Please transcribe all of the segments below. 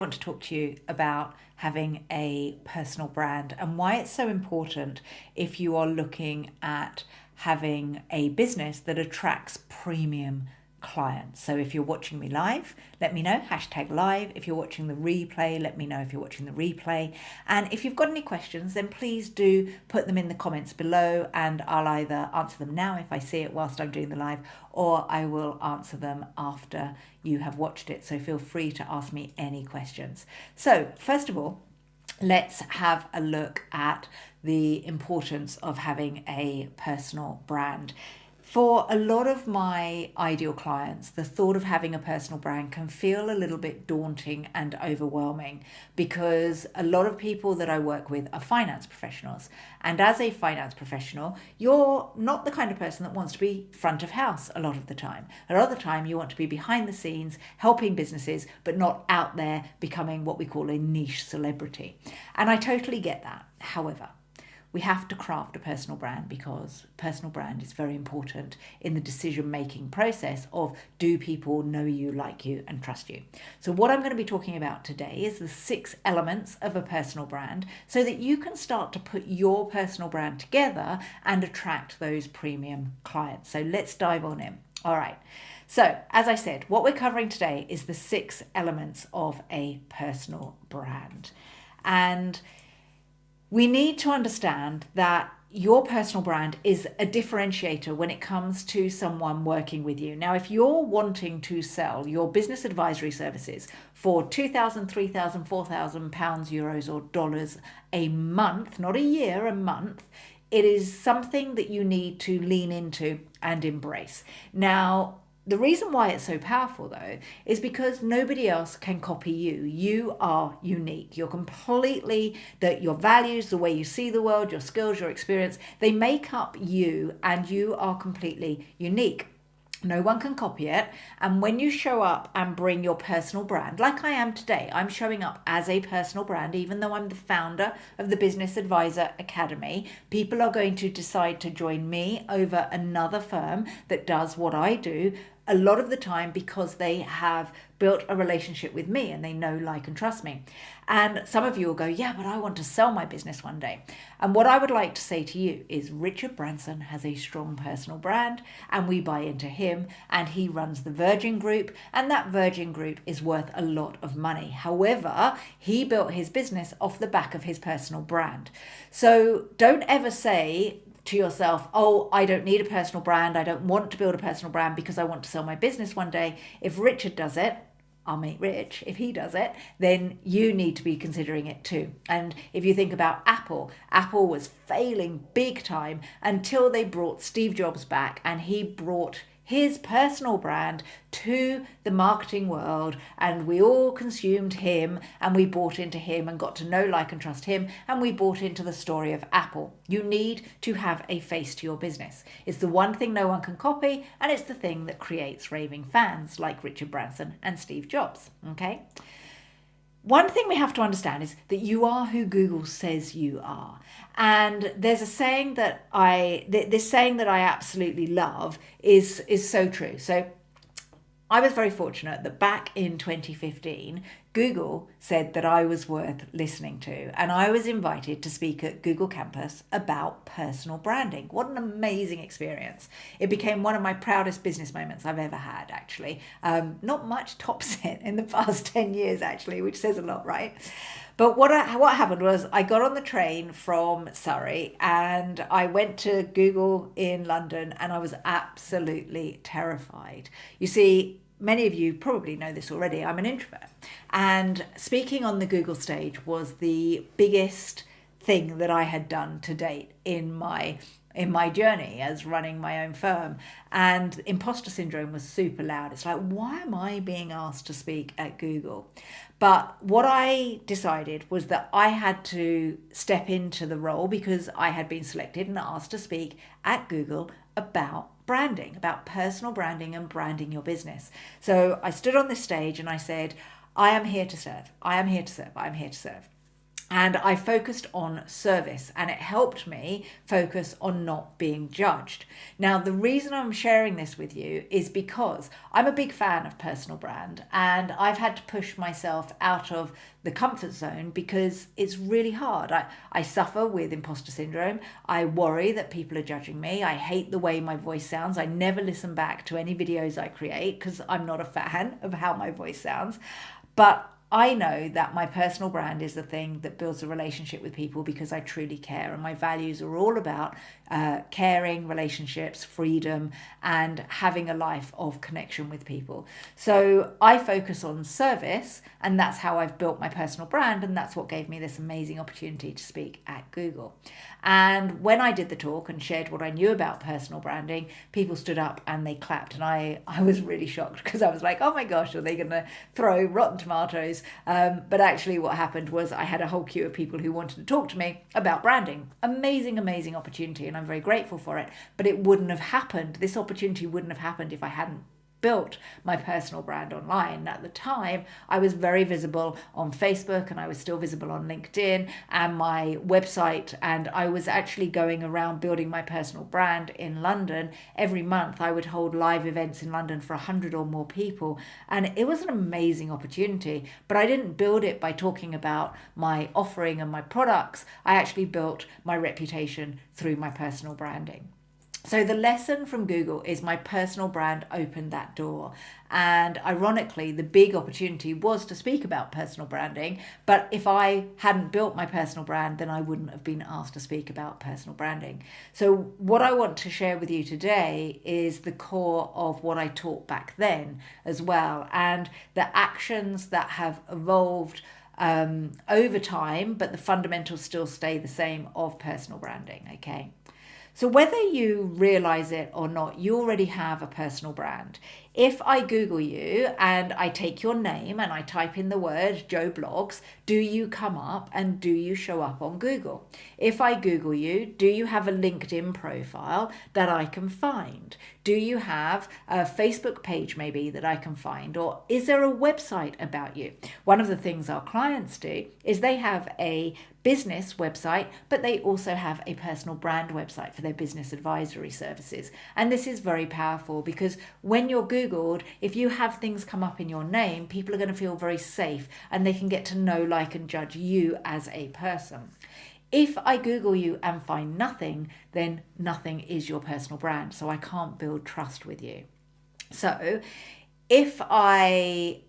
Want to talk to you about having a personal brand and why it's so important if you are looking at having a business that attracts premium clients. So if you're watching me live, let me know, #live. If you're watching the replay, let me know if you're watching the replay. And if you've got any questions, then please do put them in the comments below and I'll either answer them now if I see it whilst I'm doing the live, or I will answer them after you have watched it. So feel free to ask me any questions. So first of all, let's have a look at the importance of having a personal brand. For a lot of my ideal clients, the thought of having a personal brand can feel a little bit daunting and overwhelming because a lot of people that I work with are finance professionals. And as a finance professional, you're not the kind of person that wants to be front of house a lot of the time. A lot of the time, you want to be behind the scenes, helping businesses, but not out there becoming what we call a niche celebrity. And I totally get that. However, we have to craft a personal brand because personal brand is very important in the decision-making process of, do people know you, like you, and trust you? So what I'm going to be talking about today is the 6 elements of a personal brand so that you can start to put your personal brand together and attract those premium clients. So let's dive on in. All right. So as I said, what we're covering today is the 6 elements of a personal brand. And we need to understand that your personal brand is a differentiator when it comes to someone working with you. Now, if you're wanting to sell your business advisory services for £2,000, £3,000, £4,000, euros or dollars a month, not a year, a month, it is something that you need to lean into and embrace. Now, the reason why it's so powerful, though, is because nobody else can copy you. You are unique. You're completely, your values, the way you see the world, your skills, your experience, they make up you, and you are completely unique. No one can copy it. And when you show up and bring your personal brand, like I am today, I'm showing up as a personal brand, even though I'm the founder of the Business Advisor Academy. People are going to decide to join me over another firm that does what I do a lot of the time because they have built a relationship with me and they know, like, and trust me. And some of you will go, yeah, but I want to sell my business one day. And what I would like to say to you is Richard Branson has a strong personal brand and we buy into him, and he runs the Virgin Group, and that Virgin Group is worth a lot of money. However, he built his business off the back of his personal brand. So don't ever say to yourself, oh, I don't need a personal brand. I don't want to build a personal brand because I want to sell my business one day. If Richard does it, I'll meet Rich. If he does it, then you need to be considering it too. And if you think about Apple, Apple was failing big time until they brought Steve Jobs back, and he brought his personal brand to the marketing world, and we all consumed him and we bought into him and got to know, like, and trust him, and we bought into the story of Apple. You need to have a face to your business. It's the one thing no one can copy, and it's the thing that creates raving fans like Richard Branson and Steve Jobs. Okay? One thing we have to understand is that you are who Google says you are. And there's a saying that this saying that I absolutely love is so true. So I was very fortunate that back in 2015, Google said that I was worth listening to, and I was invited to speak at Google Campus about personal branding. What an amazing experience. It became one of my proudest business moments I've ever had, actually. Not much top set in the past 10 years, actually, which says a lot, right? But what happened was I got on the train from Surrey and I went to Google in London, and I was absolutely terrified. You see, many of you probably know this already. I'm an introvert, and speaking on the Google stage was the biggest thing that I had done to date in my journey as running my own firm. And imposter syndrome was super loud. It's like, why am I being asked to speak at Google? But what I decided was that I had to step into the role because I had been selected and asked to speak at Google about branding, about personal branding and branding your business. So I stood on this stage and I said, I am here to serve. I am here to serve. I am here to serve. And I focused on service, and it helped me focus on not being judged. Now, the reason I'm sharing this with you is because I'm a big fan of personal brand, and I've had to push myself out of the comfort zone because it's really hard. I suffer with imposter syndrome. I worry that people are judging me. I hate the way my voice sounds. I never listen back to any videos I create because I'm not a fan of how my voice sounds. But I know that my personal brand is the thing that builds a relationship with people because I truly care, and my values are all about caring, relationships, freedom, and having a life of connection with people. So I focus on service, and that's how I've built my personal brand, and that's what gave me this amazing opportunity to speak at Google. And when I did the talk and shared what I knew about personal branding, people stood up and they clapped, and I was really shocked because I was like, oh my gosh, are they going to throw rotten tomatoes? But actually what happened was I had a whole queue of people who wanted to talk to me about branding. Amazing, amazing opportunity, and I'm very grateful for it. But it wouldn't have happened. This opportunity wouldn't have happened if I hadn't built my personal brand online. At the time, I was very visible on Facebook, and I was still visible on LinkedIn and my website, and I was actually going around building my personal brand in London. Every month I would hold live events in London for 100 or more people, and it was an amazing opportunity. But I didn't build it by talking about my offering and my products. I actually built my reputation through my personal branding. So the lesson from Google is my personal brand opened that door. And ironically, the big opportunity was to speak about personal branding. But if I hadn't built my personal brand, then I wouldn't have been asked to speak about personal branding. So what I want to share with you today is the core of what I taught back then as well, and the actions that have evolved over time, but the fundamentals still stay the same of personal branding, okay? So whether you realize it or not, you already have a personal brand. If I Google you and I take your name and I type in the word Joe Blogs, do you come up and do you show up on Google? If I Google you, do you have a LinkedIn profile that I can find? Do you have a Facebook page maybe that I can find? Or is there a website about you? One of the things our clients do is they have a business website, but they also have a personal brand website for their business advisory services. And this is very powerful because when you're Googled, if you have things come up in your name, people are going to feel very safe and they can get to know, like, and judge you as a person. If I Google you and find nothing, then nothing is your personal brand. So I can't build trust with you. So if I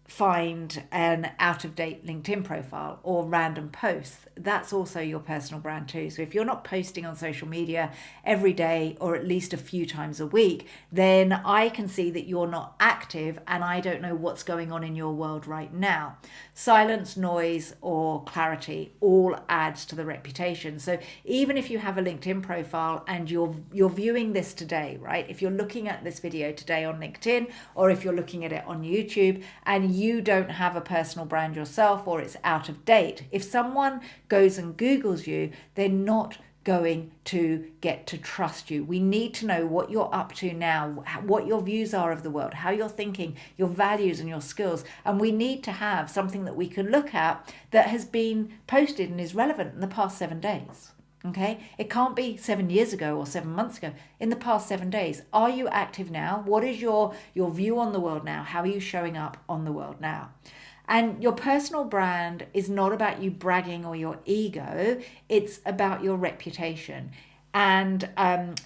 find an out-of-date LinkedIn profile or random posts, that's also your personal brand too. So if you're not posting on social media every day or at least a few times a week, then I can see that you're not active and I don't know what's going on in your world right now. Silence, noise, or clarity all adds to the reputation. So even if you have a LinkedIn profile and you're viewing this today, right? If you're looking at this video today on LinkedIn, or if you're looking at it on YouTube and you don't have a personal brand yourself or it's out of date, if someone goes and Googles you, they're not going to get to trust you. We need to know what you're up to now, what your views are of the world, how you're thinking, your values and your skills. And we need to have something that we can look at that has been posted and is relevant in the past 7 days. Okay, it can't be 7 years ago or 7 months ago. In the past 7 days, are you active now? What is your view on the world now? How are you showing up on the world now? And your personal brand is not about you bragging or your ego. It's about your reputation. And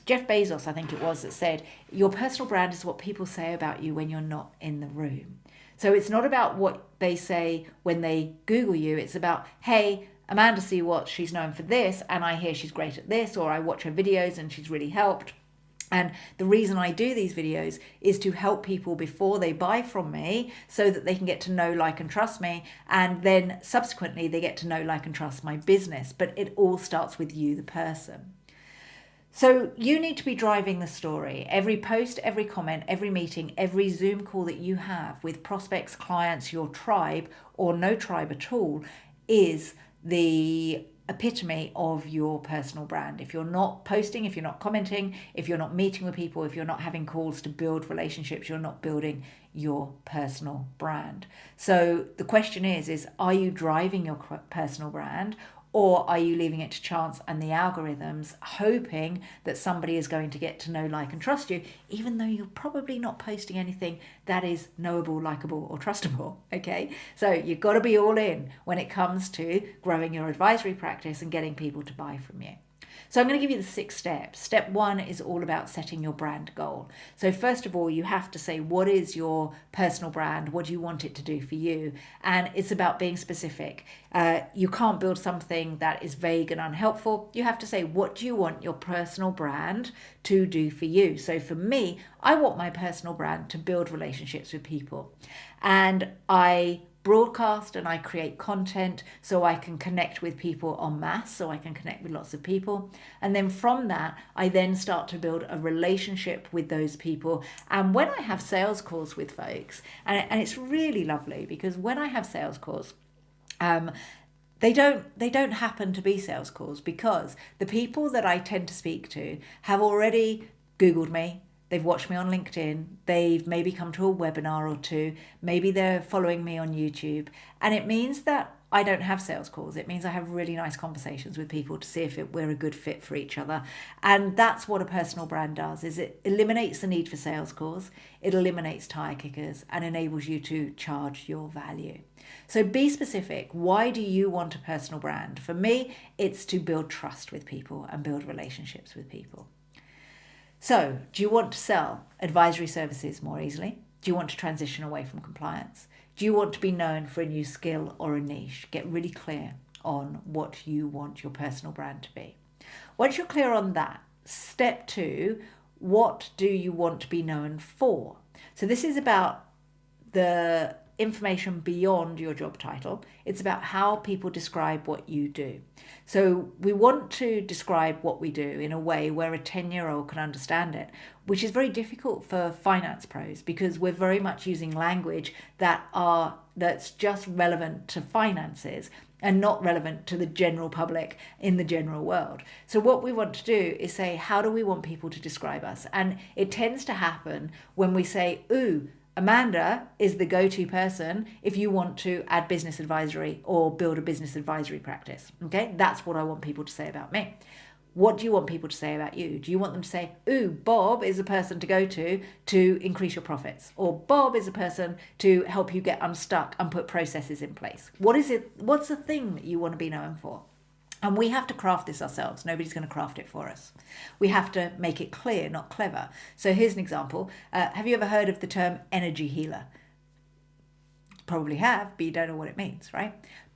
Jeff Bezos, I think it was, that said, your personal brand is what people say about you when you're not in the room. So it's not about what they say when they Google you. It's about, hey, Amanda Seawatts, she's known for this, and I hear she's great at this, or I watch her videos and she's really helped. And the reason I do these videos is to help people before they buy from me so that they can get to know, like, and trust me. And then subsequently they get to know, like, and trust my business. But it all starts with you, the person. So you need to be driving the story. Every post, every comment, every meeting, every Zoom call that you have with prospects, clients, your tribe, or no tribe at all, is the epitome of your personal brand. If you're not posting, if you're not commenting, if you're not meeting with people, if you're not having calls to build relationships, you're not building your personal brand. So the question is are you driving your personal brand, or are you leaving it to chance and the algorithms, hoping that somebody is going to get to know, like, and trust you, even though you're probably not posting anything that is knowable, likable, or trustable, okay? So you've got to be all in when it comes to growing your advisory practice and getting people to buy from you. So I'm going to give you the 6 steps. Step 1 is all about setting your brand goal. So first of all, you have to say, what is your personal brand? What do you want it to do for you? And it's about being specific. You can't build something that is vague and unhelpful. You have to say, what do you want your personal brand to do for you? So for me, I want my personal brand to build relationships with people. And I broadcast and I create content so I can connect with people en masse, so I can connect with lots of people. And then from that, I then start to build a relationship with those people. And when I have sales calls with folks, and it's really lovely, because when I have sales calls, they don't happen to be sales calls, because the people that I tend to speak to have already Googled me. They've watched me on LinkedIn, they've maybe come to a webinar or two, maybe they're following me on YouTube. And it means that I don't have sales calls. It means I have really nice conversations with people to see if we're a good fit for each other. And that's what a personal brand does, is it eliminates the need for sales calls, it eliminates tire kickers, and enables you to charge your value. So be specific. Why do you want a personal brand? For me, it's to build trust with people and build relationships with people. So, do you want to sell advisory services more easily? Do you want to transition away from compliance? Do you want to be known for a new skill or a niche? Get really clear on what you want your personal brand to be. Once you're clear on that, step 2, what do you want to be known for? So this is about the information beyond your job title. It's about how people describe what you do. So we want to describe what we do in a way where a 10-year-old can understand it, which is very difficult for finance pros, because we're very much using language that's just relevant to finances and not relevant to the general public in the general world. So what we want to do is say, how do we want people to describe us? And it tends to happen when we say, ooh, Amanda is the go-to person if you want to add business advisory or build a business advisory practice. Okay, that's what I want people to say about me. What do you want people to say about you? Do you want them to say, ooh, Bob is a person to go to increase your profits? Or Bob is a person to help you get unstuck and put processes in place? What is it? What's the thing that you want to be known for? And we have to craft this ourselves. Nobody's going to craft it for us. We have to make it clear, not clever. So here's an example. Have you ever heard of the term energy healer? Probably have, but you don't know what it means, right?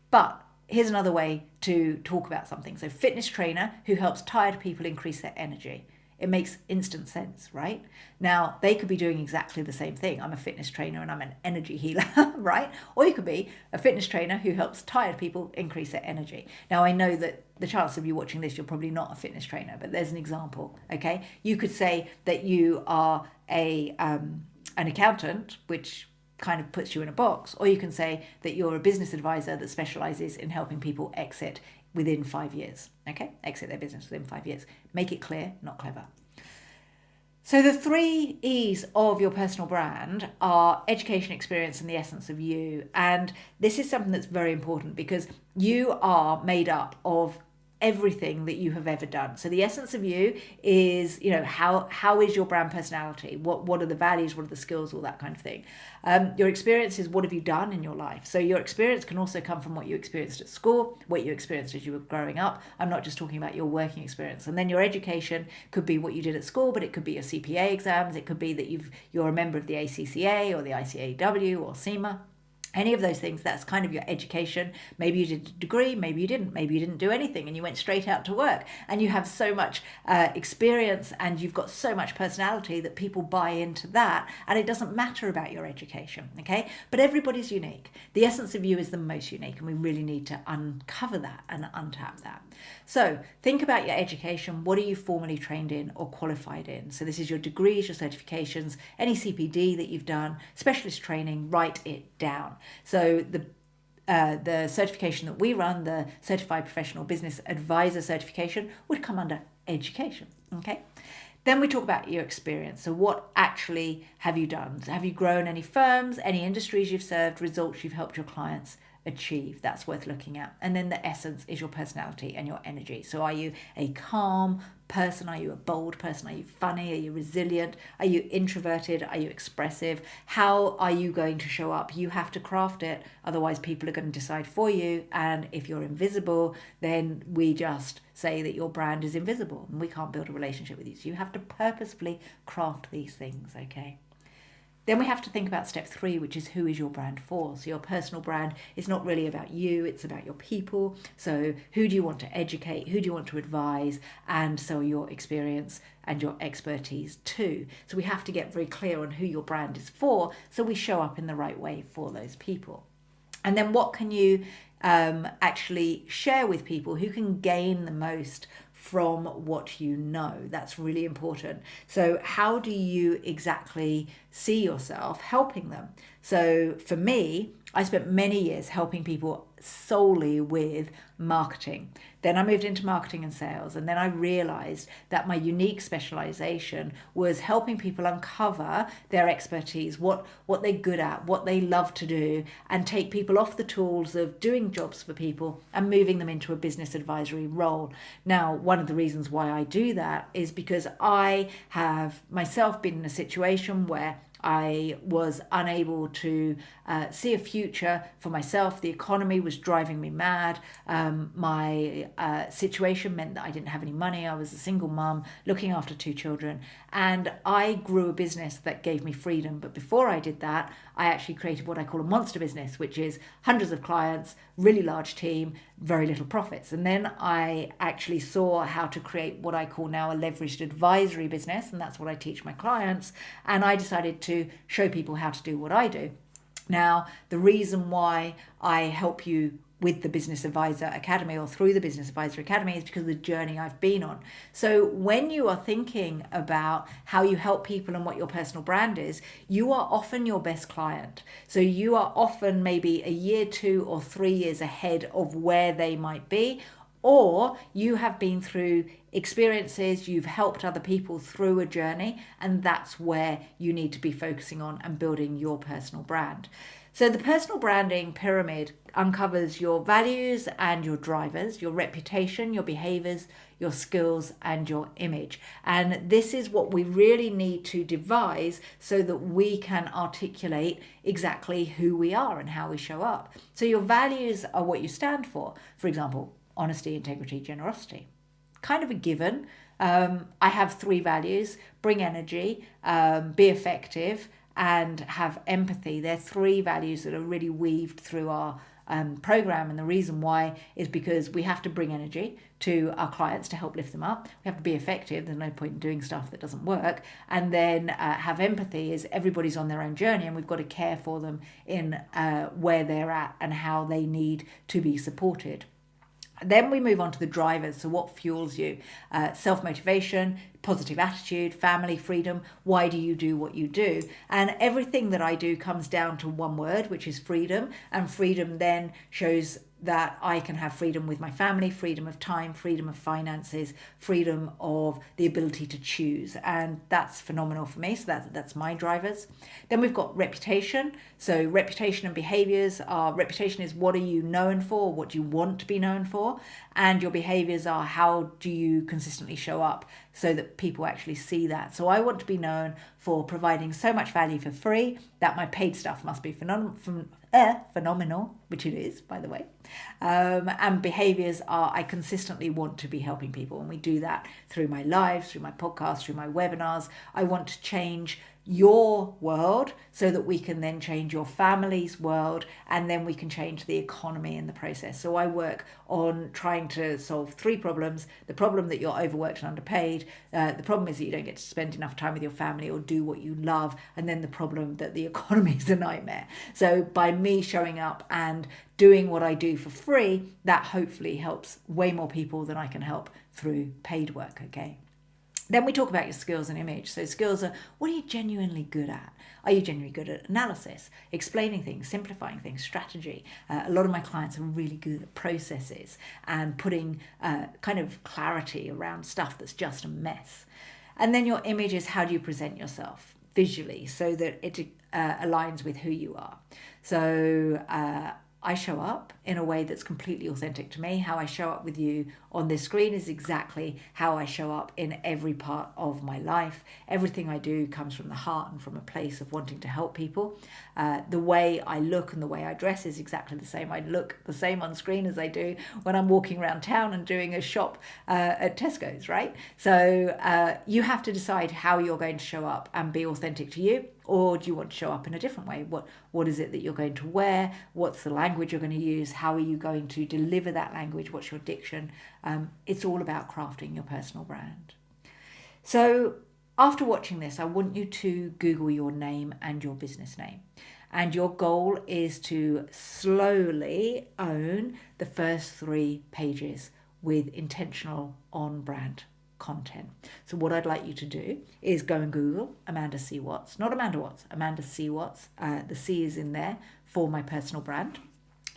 But here's another way to talk about something. So fitness trainer who helps tired people increase their energy. It makes instant sense, right? Now, they could be doing exactly the same thing. I'm a fitness trainer and I'm an energy healer, right? Or you could be a fitness trainer who helps tired people increase their energy. Now, I know that the chance of you watching this, you're probably not a fitness trainer, but there's an example, okay? You could say that you are an accountant, which kind of puts you in a box, or you can say that you're a business advisor that specializes in helping people exit within 5 years, okay? Exit their business within 5 years. Make it clear, not clever. So the 3 E's of your personal brand are education, experience, and the essence of you. And this is something that's very important, because you are made up of everything that you have ever done. So the essence of you is, how is your brand personality? What are the values? What are the skills? All that kind of thing. Your experience is, what have you done in your life? So your experience can also come from what you experienced at school, what you experienced as you were growing up. I'm not just talking about your working experience. And then your education could be what you did at school, but it could be your CPA exams. It could be that you're a member of the ACCA or the ICAW or SEMA. Any of those things, that's kind of your education. Maybe you did a degree, maybe you didn't. Maybe you didn't do anything and you went straight out to work, and you have so much experience and you've got so much personality that people buy into that, and it doesn't matter about your education, okay? But everybody's unique. The essence of you is the most unique, and we really need to uncover that and untap that. So think about your education. What are you formally trained in or qualified in? So this is your degrees, your certifications, any CPD that you've done, specialist training, write it down. So the certification that we run, the Certified Professional Business Advisor certification, would come under education. Okay. Then we talk about your experience. So what actually have you done? So have you grown any firms, any industries you've served, results you've helped your clients achieve? That's worth looking at. And then the essence is your personality and your energy. So are you a calm person? Are you a bold person? Are you funny? Are you resilient? Are you introverted? Are you expressive? How are you going to show up? You have to craft it. Otherwise, people are going to decide for you. And if you're invisible, then we just say that your brand is invisible and we can't build a relationship with you. So you have to purposefully craft these things, okay? Then we have to think about step 3, which is who is your brand for? So your personal brand is not really about you, it's about your people. So who do you want to educate? Who do you want to advise? And so your experience and your expertise too. So we have to get very clear on who your brand is for so we show up in the right way for those people. And then what can you actually share with people who can gain the most from what you know? That's really important. So how do you exactly see yourself helping them? So for me, I spent many years helping people solely with marketing. Then I moved into marketing and sales, and then I realized that my unique specialization was helping people uncover their expertise, what they're good at, what they love to do, and take people off the tools of doing jobs for people and moving them into a business advisory role. Now, one of the reasons why I do that is because I have myself been in a situation where I was unable to see a future for myself. The economy was driving me mad. My situation meant that I didn't have any money. I was a single mum looking after 2 children. And I grew a business that gave me freedom. But before I did that, I actually created what I call a monster business, which is hundreds of clients, really large team, very little profits. And then I actually saw how to create what I call now a leveraged advisory business. And that's what I teach my clients. And I decided to show people how to do what I do. Now, the reason why I help you with the Business Advisor Academy or through the Business Advisor Academy is because of the journey I've been on. So when you are thinking about how you help people and what your personal brand is, you are often your best client. So you are often maybe a year, 2 or 3 years ahead of where they might be, or you have been through experiences, you've helped other people through a journey, and that's where you need to be focusing on and building your personal brand. So the personal branding pyramid uncovers your values and your drivers, your reputation, your behaviors, your skills, and your image. And this is what we really need to devise so that we can articulate exactly who we are and how we show up. So your values are what you stand for. For example, honesty, integrity, generosity. Kind of a given. I have 3 values: bring energy, be effective, and have empathy. They're 3 values that are really weaved through our program. And the reason why is because we have to bring energy to our clients to help lift them up. We have to be effective. There's no point in doing stuff that doesn't work. And then have empathy is everybody's on their own journey and we've got to care for them in where they're at and how they need to be supported. Then we move on to the drivers. So what fuels you? Self-motivation, positive attitude, family, freedom. Why do you do what you do? And everything that I do comes down to one word, which is freedom. And freedom then shows that I can have freedom with my family, freedom of time, freedom of finances, freedom of the ability to choose. And that's phenomenal for me. So that's my drivers. Then we've got reputation. So reputation and behaviors are, reputation is what are you known for, what do you want to be known for? And your behaviors are how do you consistently show up so that people actually see that. So I want to be known for providing so much value for free that my paid stuff must be phenomenal, which it is, by the way. And behaviors are I consistently want to be helping people. And we do that through my lives, through my podcasts, through my webinars. I want to change your world so that we can then change your family's world, and then we can change the economy in the process. So I work on trying to solve 3 problems. The problem that you're overworked and underpaid. The problem is that you don't get to spend enough time with your family or do what you love. And then the problem that the economy is a nightmare. So by me showing up and doing what I do for free, that hopefully helps way more people than I can help through paid work, okay? Then we talk about your skills and image. So skills are, what are you genuinely good at? Are you genuinely good at analysis, explaining things, simplifying things, strategy? A lot of my clients are really good at processes and putting kind of clarity around stuff that's just a mess. And then your image is, how do you present yourself visually so that it aligns with who you are? So I show up in a way that's completely authentic to me. How I show up with you on this screen is exactly how I show up in every part of my life. Everything I do comes from the heart and from a place of wanting to help people. The way I look and the way I dress is exactly the same. I look the same on screen as I do when I'm walking around town and doing a shop at Tesco's, right? So you have to decide how you're going to show up and be authentic to you. Or do you want to show up in a different way? What is it that you're going to wear? What's the language you're going to use? How are you going to deliver that language? What's your diction? It's all about crafting your personal brand. So after watching this, I want you to Google your name and your business name. And your goal is to slowly own the first 3 pages with intentional on-brand content. So what I'd like you to do is go and Google Amanda C. Watts, not Amanda Watts, Amanda C. Watts. The C is in there for my personal brand.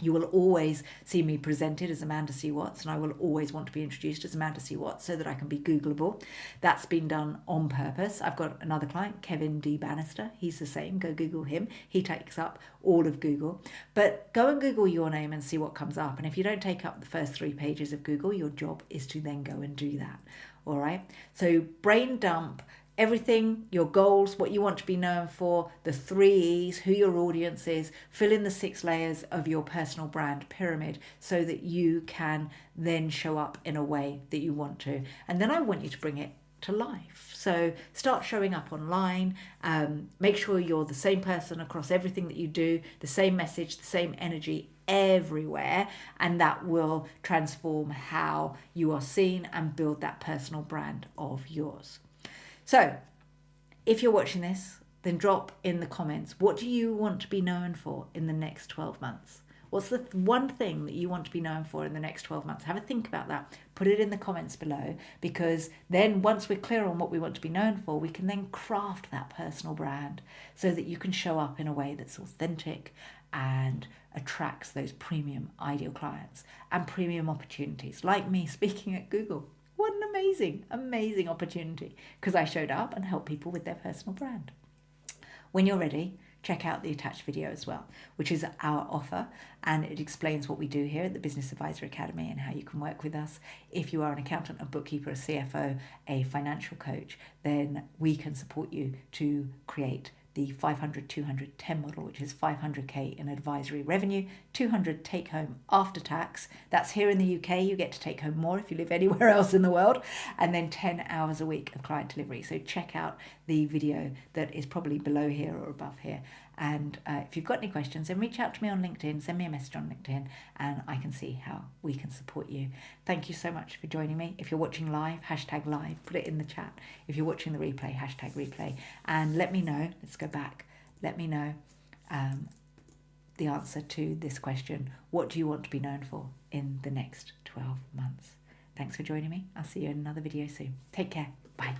You will always see me presented as Amanda C. Watts, and I will always want to be introduced as Amanda C. Watts so that I can be Googleable. That's been done on purpose. I've got another client, Kevin D. Bannister. He's the same. Go Google him. He takes up all of Google. But go and Google your name and see what comes up. And if you don't take up the first 3 pages of Google, your job is to then go and do that. All right. So brain dump everything, your goals, what you want to be known for, the 3 E's, who your audience is, fill in the 6 layers of your personal brand pyramid so that you can then show up in a way that you want to. And then I want you to bring it to life. So start showing up online. Make sure you're the same person across everything that you do, the same message, the same energy everywhere, and that will transform how you are seen and build that personal brand of yours. So if you're watching this, then drop in the comments, what do you want to be known for in the next 12 months? What's the one thing that you want to be known for in the next 12 months? Have a think about that. Put it in the comments below, because then once we're clear on what we want to be known for, we can then craft that personal brand so that you can show up in a way that's authentic and attracts those premium ideal clients and premium opportunities, like me speaking at Google. What an amazing, amazing opportunity, because I showed up and helped people with their personal brand. When you're ready, check out the attached video as well, which is our offer, and it explains what we do here at the Business Advisor Academy and how you can work with us. If you are an accountant, a bookkeeper, a CFO, a financial coach, then we can support you to create the 500-200-10 model, which is 500k in advisory revenue, 200 take home after tax. That's here in the UK. You get to take home more if you live anywhere else in the world, and then 10 hours a week of client delivery. So check out the video that is probably below here or above here. And if you've got any questions, then reach out to me on LinkedIn, send me a message on LinkedIn, and I can see how we can support you. Thank you so much for joining me. If you're watching live, #live, put it in the chat. If you're watching the replay, #replay. And let me know, let's go back, let me know the answer to this question. What do you want to be known for in the next 12 months? Thanks for joining me. I'll see you in another video soon. Take care. Bye.